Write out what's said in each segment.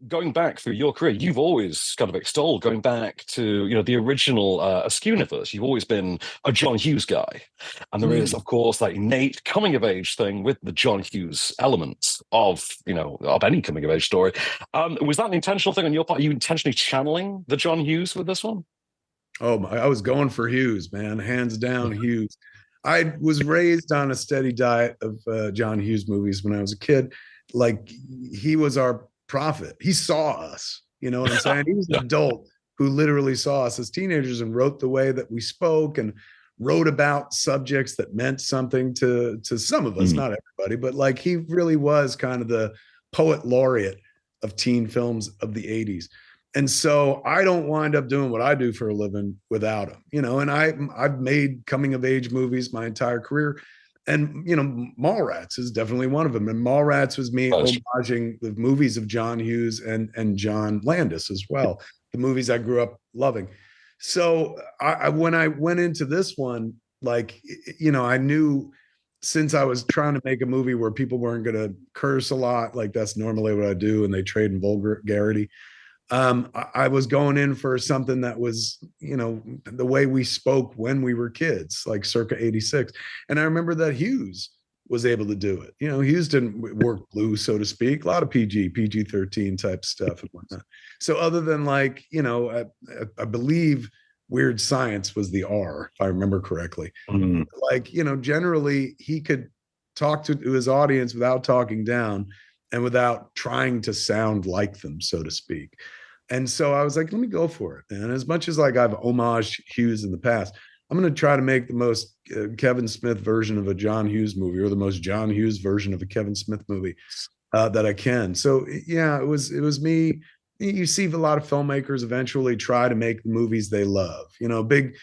going back through your career, you've always kind of extolled going back to the original Askew universe. You've always been a John Hughes guy, and there is, Mm. of course, that innate coming of age thing with the John Hughes elements of any coming of age story. Was that an intentional thing on your part? Are you intentionally channeling the John Hughes with this one? Oh my, I was going for Hughes, man, hands down Hughes. I was raised on a steady diet of John Hughes movies when I was a kid. Like he was our prophet. He saw us. You know what I'm saying? He was an Yeah. adult who literally saw us as teenagers and wrote the way that we spoke and wrote about subjects that meant something to some of us, Mm. not everybody, but like he really was kind of the poet laureate of teen films of the 80s. And so I don't wind up doing what I do for a living without him, and I've made coming of age movies my entire career. And Mallrats is definitely one of them. And Mallrats was me Nice. homaging the movies of John Hughes and John Landis as well, the movies I grew up loving. So when I went into this one, like I knew, since I was trying to make a movie where people weren't going to curse a lot, like that's normally what I do, and they trade in vulgarity. I was going in for something that was, the way we spoke when we were kids, like circa 86. And I remember that Hughes was able to do it. Hughes didn't work blue, so to speak, a lot of PG 13 type stuff and whatnot. So other than like, I believe Weird Science was the R, if I remember correctly. Mm. Like, generally he could talk to his audience without talking down and without trying to sound like them, so to speak. And so I was like, let me go for it. And as much as like I've homaged Hughes in the past, I'm going to try to make the most Kevin Smith version of a John Hughes movie, or the most John Hughes version of a Kevin Smith movie that I can. So yeah, it was me. You see a lot of filmmakers eventually try to make the movies they love. Big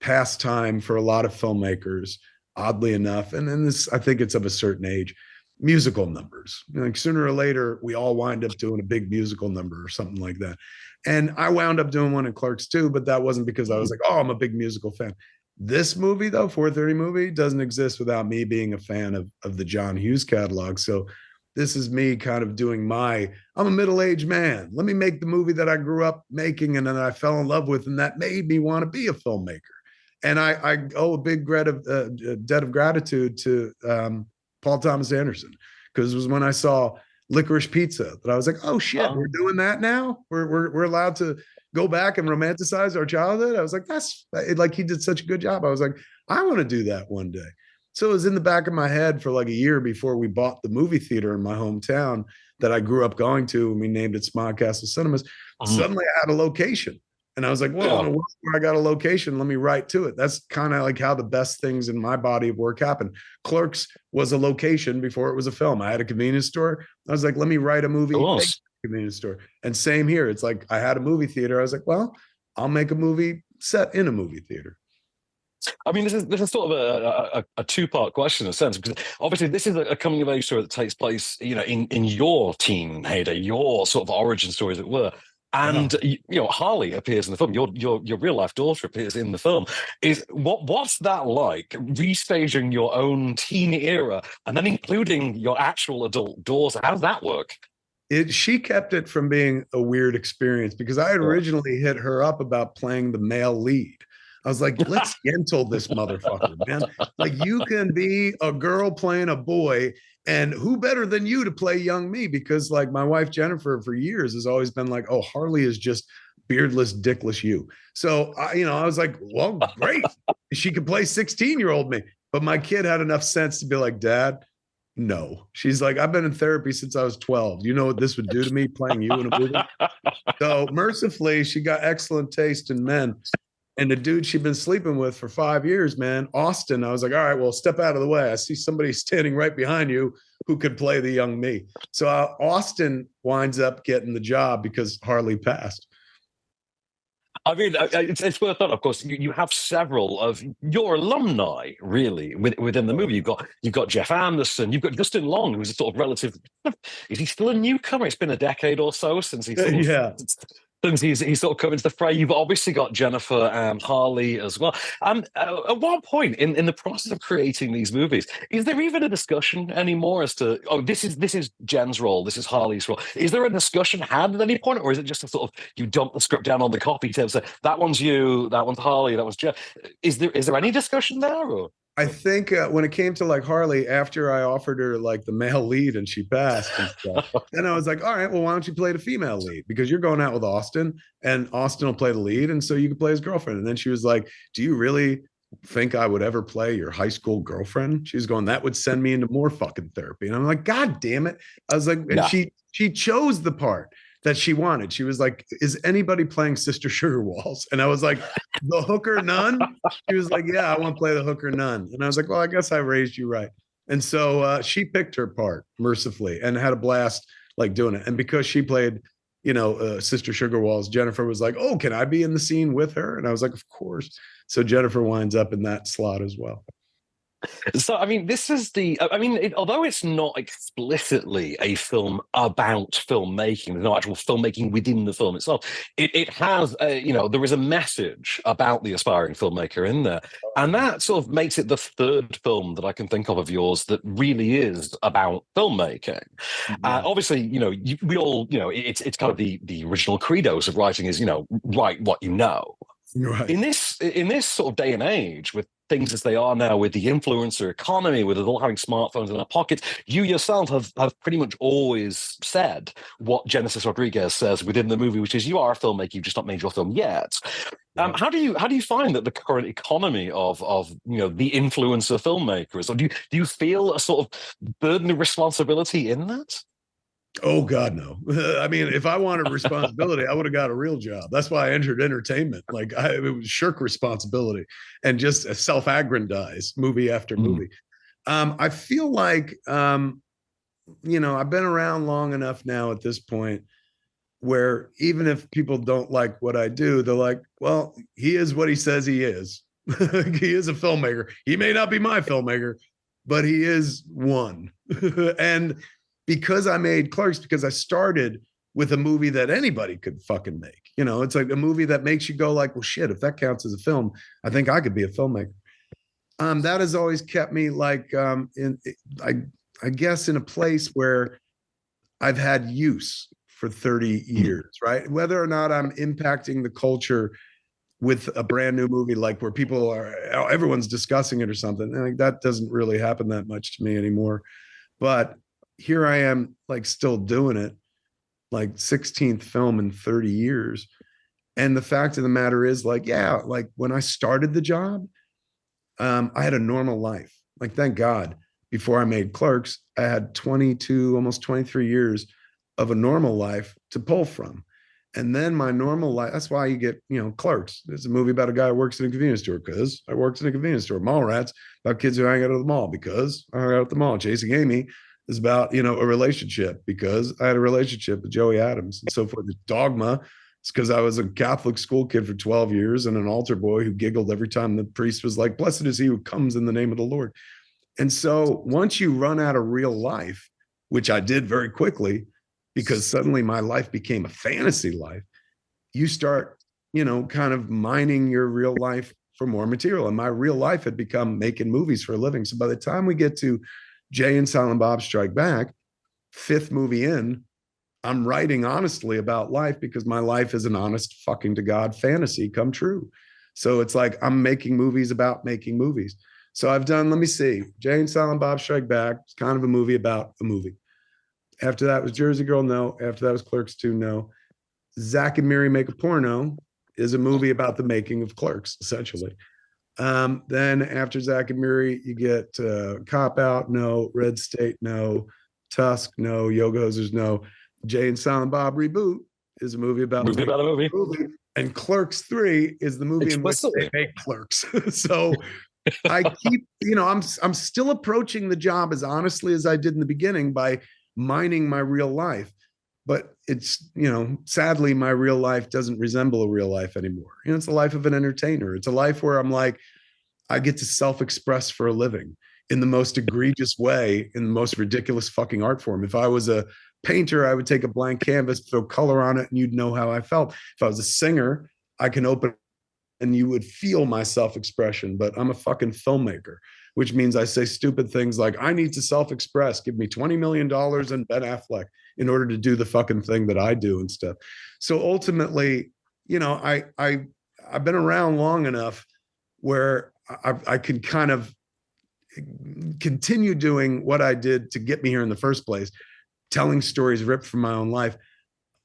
pastime for a lot of filmmakers, oddly enough. And this, I think it's of a certain age, musical numbers. Like sooner or later, we all wind up doing a big musical number or something like that. And I wound up doing one in Clerks too, but that wasn't because I was like, oh, I'm a big musical fan. This movie, though, 4:30 movie, doesn't exist without me being a fan of the John Hughes catalog. So this is me kind of doing I'm a middle-aged man. Let me make the movie that I grew up making and then I fell in love with, and that made me want to be a filmmaker. And I owe a big debt of gratitude to Paul Thomas Anderson, because it was when I saw Licorice Pizza that I was like, oh shit, we're Um, doing that now. We're allowed to go back and romanticize our childhood. I was like, that's like he did such a good job. I was like, I want to do that one day. So it was in the back of my head for like a year before we bought the movie theater in my hometown that I grew up going to, and we named it Smog Castle Cinemas. Suddenly I had a location. And I was like, well, in yeah. a world where I got a location, let me write to it. That's kind of like how the best things in my body of work happen. Clerks was a location before it was a film. I had a convenience store. I was like, let me write a It movie based was. on a convenience store. And same here. It's like I had a movie theater. I was like, well, I'll make a movie set in a movie theater. I mean, this is sort of a two-part question in a sense, because obviously this is a coming of age story that takes place, in your teen heyday, your sort of origin story, as it were. Yeah. And Harley appears in the film. Your real life daughter appears in the film. What's that like? Restaging your own teen era and then including your actual adult daughter. How does that work? She kept it from being a weird experience because I had originally hit her up about playing the male lead. I was like, let's gentle this motherfucker, man. Like, you can be a girl playing a boy, and who better than you to play young me? Because, like, my wife Jennifer for years has always been like, oh, Harley is just beardless, dickless you. So, I was like, well, great. She could play 16-year-old me. But my kid had enough sense to be like, Dad, no. She's like, I've been in therapy since I was 12. You know what this would do to me playing you in a movie? So mercifully, she got excellent taste in men. And the dude she'd been sleeping with for 5 years, man, Austin, I was like, all right, well, step out of the way. I see somebody standing right behind you who could play the young me. So Austin winds up getting the job because Harley passed. I mean, it's worth noting. Of course, you have several of your alumni really within the movie. You've got Jeff Anderson. You've got Justin Long, who's a sort of relative. Is he still a newcomer? It's been a decade or so since he sort of Yeah. Since he's sort of come into the fray, you've obviously got Jennifer and Harley as well. At what point in the process of creating these movies, is there even a discussion anymore as to, oh, this is Jen's role, this is Harley's role? Is there a discussion had at any point, or is it just a sort of you dump the script down on the copy tape, say that one's you, that one's Harley, that one's Jen? Is there any discussion there? Or I think when it came to like Harley, after I offered her like the male lead and she passed and stuff, then I was like, all right, well, why don't you play the female lead? Because you're going out with Austin and Austin will play the lead. And so you can play his girlfriend. And then she was like, do you really think I would ever play your high school girlfriend? She's going, that would send me into more fucking therapy. And I'm like, God damn it. I was like, and yeah. she chose the part that she wanted. She was like, is anybody playing Sister Sugar Walls? And I was like, the hooker nun? She was like, yeah, I want to play the hooker nun. And I was like, well, I guess I raised you right. And so she picked her part mercifully and had a blast like doing it. And because she played, Sister Sugar Walls, Jennifer was like, oh, can I be in the scene with her? And I was like, of course. So Jennifer winds up in that slot as well. So, I mean, this is although it's not explicitly a film about filmmaking, there's no actual filmmaking within the film itself. It has, there is a message about the aspiring filmmaker in there. And that sort of makes it the third film that I can think of yours that really is about filmmaking. Obviously, we all, it's kind of the original credos of writing is, write what you know. Right. In this sort of day and age, with things as they are now, with the influencer economy, with us all having smartphones in our pockets, you yourself have pretty much always said what Genesis Rodriguez says within the movie, which is you are a filmmaker, you've just not made your film yet. How do you find that the current economy of the influencer filmmakers, or do you feel a sort of burden of responsibility in that? Oh God, no. I mean, if I wanted responsibility, I would have got a real job. That's why I entered entertainment. Like it was shirk responsibility and just self-aggrandize movie after movie. I feel like, I've been around long enough now at this point where even if people don't like what I do, they're like, well, he is what he says he is. He is a filmmaker. He may not be my filmmaker, but he is one. And because I made Clerks, because I started with a movie that anybody could fucking make. It's like a movie that makes you go like, well, shit, if that counts as a film, I think I could be a filmmaker. That has always kept me like, I guess in a place where I've had use for 30 years, right? Whether or not I'm impacting the culture with a brand new movie, like where everyone's discussing it or something. And like, that doesn't really happen that much to me anymore. But here I am, like still doing it, like 16th film in 30 years. And the fact of the matter is, like, yeah, like when I started the job, I had a normal life. Like, thank God, before I made Clerks, I had 22, almost 23 years of a normal life to pull from. And then my normal life, that's why you get, Clerks. There's a movie about a guy who works in a convenience store because I worked in a convenience store. Mallrats, about kids who hang out at the mall because I hung out at the mall. Chasing Amy is about, a relationship because I had a relationship with Joey Adams and so forth. The Dogma, it's because I was a Catholic school kid for 12 years and an altar boy who giggled every time the priest was like, blessed is he who comes in the name of the Lord. And so once you run out of real life, which I did very quickly, because suddenly my life became a fantasy life, you start, kind of mining your real life for more material. And my real life had become making movies for a living. So by the time we get to Jay and Silent Bob Strike Back, fifth movie in, I'm writing honestly about life because my life is an honest fucking to God fantasy come true. So it's like I'm making movies about making movies. So I've done, let me see, Jay and Silent Bob Strike Back. It's kind of a movie about a movie. After that was Jersey Girl, no. After that was Clerks 2, no. Zach and Miri Make a Porno is a movie about the making of Clerks, essentially. Then after Zach and Miri, you get Cop Out, no. Red State, no. Tusk, no. Yoga Hosers, no. Jay and Silent Bob Reboot is a movie about a movie. And Clerks 3 is the movie in which they make Clerks. So I keep, I'm still approaching the job as honestly as I did in the beginning by mining my real life. But it's, sadly, my real life doesn't resemble a real life anymore. It's the life of an entertainer. It's a life where I'm like, I get to self-express for a living in the most egregious way, in the most ridiculous fucking art form. If I was a painter, I would take a blank canvas, throw color on it, and you'd know how I felt. If I was a singer, I can open and you would feel my self-expression. But I'm a fucking filmmaker, which means I say stupid things like, I need to self-express. Give me $20 million and Ben Affleck in order to do the fucking thing that I do and stuff. So ultimately, you know, I've been around long enough where I could kind of continue doing what I did to get me here in the first place, telling stories ripped from my own life.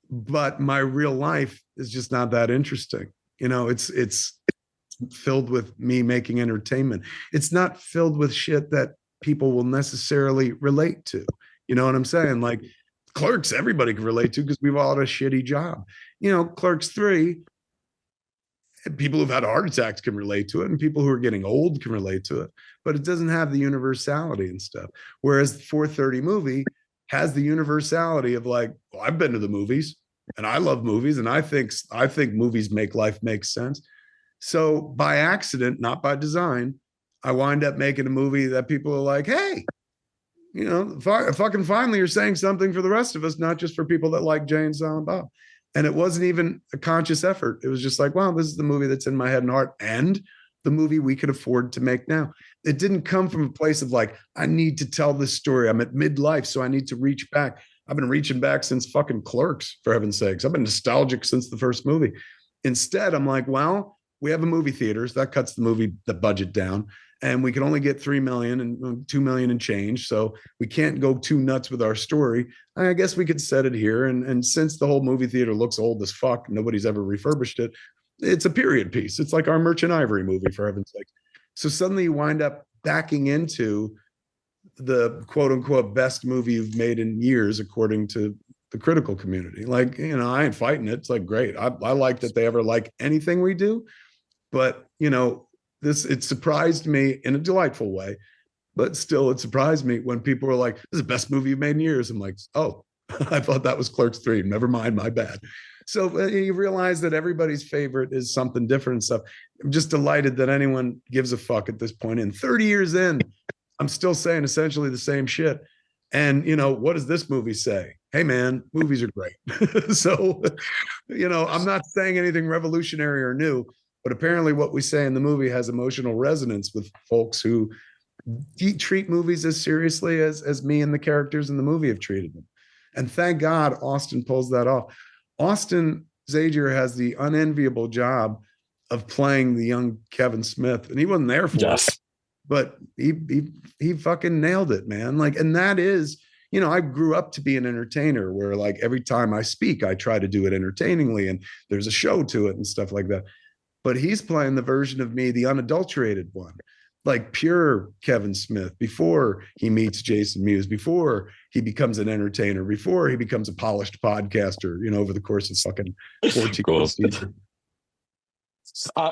But my real life is just not that interesting. You know, it's filled with me making entertainment. It's not filled with shit that people will necessarily relate to. You know what I'm saying? Like Clerks, everybody can relate to because we've all had a shitty job. You know, Clerks 3, people who've had heart attacks can relate to it, and people who are getting old can relate to it, but it doesn't have the universality and stuff. Whereas the 430 movie has the universality of like, well, I've been to the movies and I love movies, and I think movies make life make sense. So by accident, not by design, I wind up making a movie that people are like, hey, you know, fucking finally you're saying something for the rest of us, not just for people that like Jay and Silent Bob. And it wasn't even a conscious effort. It was just like, wow, this is the movie that's in my head and heart, and the movie we could afford to make now. It didn't come from a place of like, I need to tell this story. I'm at midlife, so I need to reach back. I've been reaching back since fucking Clerks, for heaven's sakes. I've been nostalgic since the first movie. Instead, I'm like, well, we have a movie theaters. That cuts the budget down. And we can only get 3 million and 2 million and change. So we can't go too nuts with our story. I guess we could set it here. And since the whole movie theater looks old as fuck, nobody's ever refurbished it. It's a period piece. It's like our Merchant Ivory movie, for heaven's sake. So suddenly you wind up backing into the quote unquote best movie you've made in years, according to the critical community. Like, you know, I ain't fighting it. It's like, great. I like that they ever like anything we do. But, you know, it surprised me in a delightful way, but still it surprised me when people were like, this is the best movie you've made in years. I'm like, oh, I thought that was Clerks 3. Never mind, my bad. So you realize that everybody's favorite is something different and stuff. I'm just delighted that anyone gives a fuck at this point. And 30 years in, I'm still saying essentially the same shit. And, you know, what does this movie say? Hey, man, movies are great. So, you know, I'm not saying anything revolutionary or new, but apparently what we say in the movie has emotional resonance with folks who treat movies as seriously as me and the characters in the movie have treated them. And thank God Austin pulls that off. Austin Zagier has the unenviable job of playing the young Kevin Smith, and he wasn't there for it, but he fucking nailed it, man. Like, and that is, you know, I grew up to be an entertainer where like every time I speak, I try to do it entertainingly and there's a show to it and stuff like that. But he's playing the version of me, the unadulterated one, like pure Kevin Smith before he meets Jason Mewes, before he becomes an entertainer, before he becomes a polished podcaster, you know, over the course of fucking 14 seasons.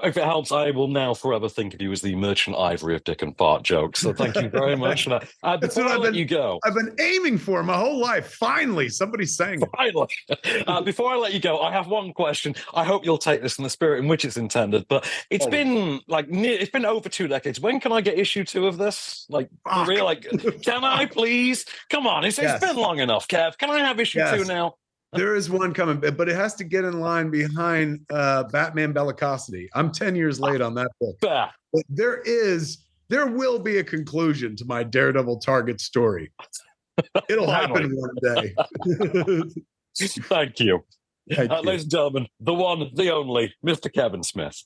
If it helps, I will now forever think of you as the Merchant Ivory of Dick and Fart jokes. So thank you very much for that. Before I let you go, I've been aiming for my whole life. Finally, somebody's saying it. Finally. Before I let you go, I have one question. I hope you'll take this in the spirit in which it's intended. But it's been like it's been over 2 decades. When can I get issue 2 of this? Like, for real? Like, can I please? Come on, it's been long enough, Kev. Can I have issue 2 now? There is one coming, but it has to get in line behind Batman Bellicosity. I'm 10 years late on that book. But there will be a conclusion to my Daredevil Target story. It'll happen one day. Thank you. Ladies and gentlemen, the one, the only, Mr. Kevin Smith.